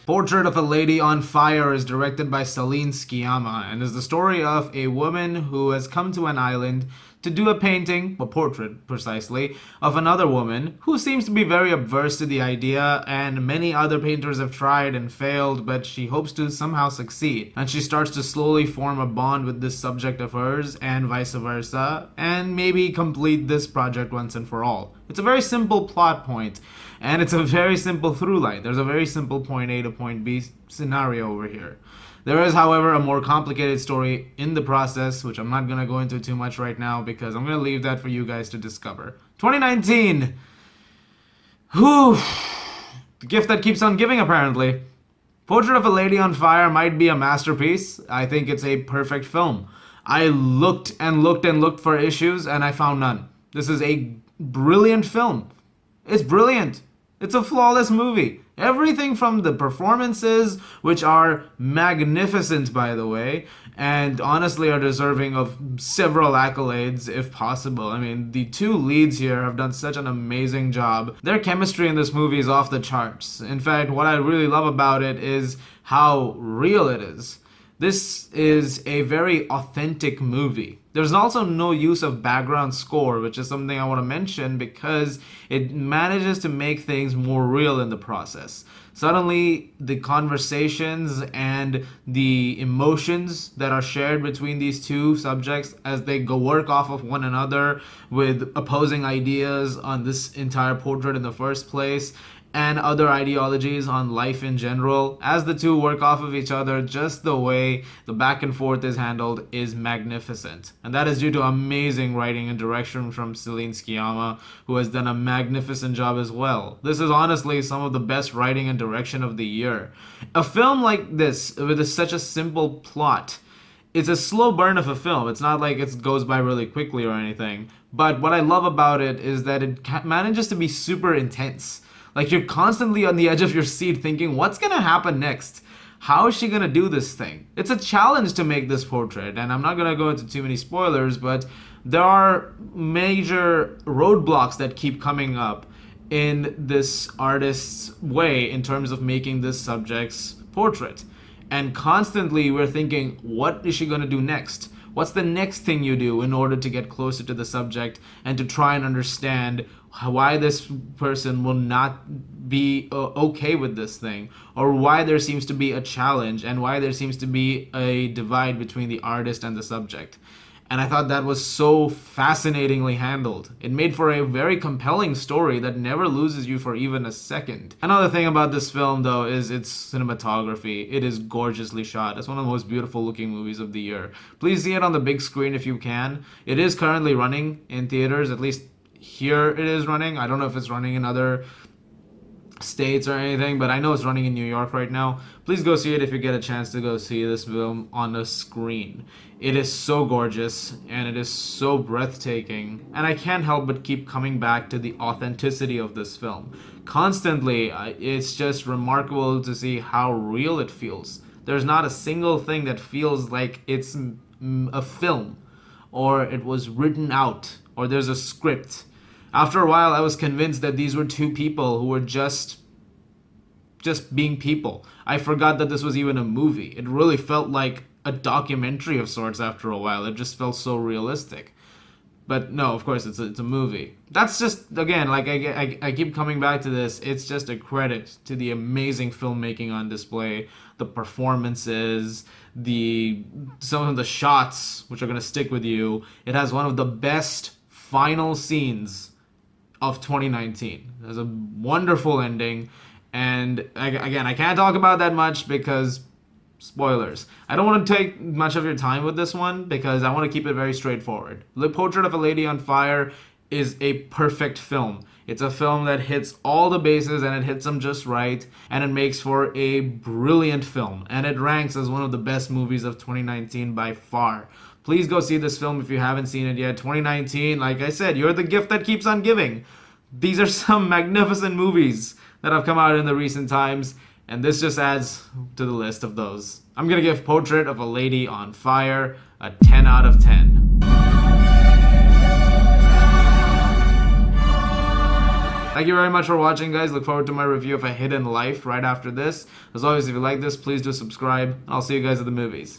Portrait of a Lady on Fire is directed by Celine Sciamma and is the story of a woman who has come to an island to do a painting, a portrait precisely, of another woman who seems to be very averse to the idea, and many other painters have tried and failed, but she hopes to somehow succeed. And she starts to slowly form a bond with this subject of hers, and vice versa, and maybe complete this project once and for all. It's a very simple plot point, and it's a very simple through line. There's a very simple point A to point B scenario over here. There is, however, a more complicated story in the process, which I'm not going to go into too much right now because I'm going to leave that for you guys to discover. 2019! Whew! The gift that keeps on giving, apparently. Portrait of a Lady on Fire might be a masterpiece. I think it's a perfect film. I looked and looked and looked for issues, and I found none. This is a brilliant film. It's brilliant. It's a flawless movie. Everything from the performances, which are magnificent, by the way, and honestly are deserving of several accolades if possible. I mean, the two leads here have done such an amazing job. Their chemistry in this movie is off the charts. In fact, what I really love about it is how real it is. This is a very authentic movie. There's also no use of background score, which is something I want to mention because it manages to make things more real in the process. Suddenly, the conversations and the emotions that are shared between these two subjects as they go work off of one another with opposing ideas on this entire portrait in the first place, and other ideologies on life in general, as the two work off of each other, just the way the back and forth is handled is magnificent. And that is due to amazing writing and direction from Celine Sciamma, who has done a magnificent job as well. This is honestly some of the best writing and direction of the year. A film like this, with such a simple plot, it's a slow burn of a film. It's not like it goes by really quickly or anything. But what I love about it is that it manages to be super intense. Like, you're constantly on the edge of your seat thinking, what's gonna happen next? How is she gonna do this thing? It's a challenge to make this portrait, and I'm not gonna go into too many spoilers, but there are major roadblocks that keep coming up in this artist's way in terms of making this subject's portrait. And constantly we're thinking, what is she gonna do next? What's the next thing you do in order to get closer to the subject and to try and understand why this person will not be okay with this thing, or why there seems to be a challenge and why there seems to be a divide between the artist and the subject. And I thought that was so fascinatingly handled. It made for a very compelling story that never loses you for even a second. Another thing about this film, though, is its cinematography. It is gorgeously shot. It's one of the most beautiful looking movies of the year. Please see it on the big screen if you can. It is currently running in theaters, at least here it is running. I don't know if it's running in other states or anything, but I know it's running in New York right now. Please go see it if you get a chance to go see this film on a screen. It is so gorgeous and it is so breathtaking, and I can't help but keep coming back to the authenticity of this film. Constantly, it's just remarkable to see how real it feels. There's not a single thing that feels like it's a film, or it was written out, or there's a script. After a while, I was convinced that these were two people who were just being people. I forgot that this was even a movie. It really felt like a documentary of sorts after a while. It just felt so realistic. But no, of course, it's a movie. That's just, again, like I keep coming back to this. It's just a credit to the amazing filmmaking on display, the performances, some of the shots, which are going to stick with you. It has one of the best final scenes of 2019. It has a wonderful ending. And again, I can't talk about that much because spoilers. I don't want to take much of your time with this one because I want to keep it very straightforward. The Portrait of a Lady on Fire is a perfect film. It's a film that hits all the bases and it hits them just right, and it makes for a brilliant film, and it ranks as one of the best movies of 2019 by far. Please go see this film if you haven't seen it yet. 2019, like I said, you're the gift that keeps on giving. These are some magnificent movies that have come out in the recent times, and this just adds to the list of those. I'm gonna give Portrait of a Lady on Fire a 10 out of 10. Thank you very much for watching, guys. Look forward to my review of A Hidden Life right after this. As always, if you like this, please do subscribe. I'll see you guys at the movies.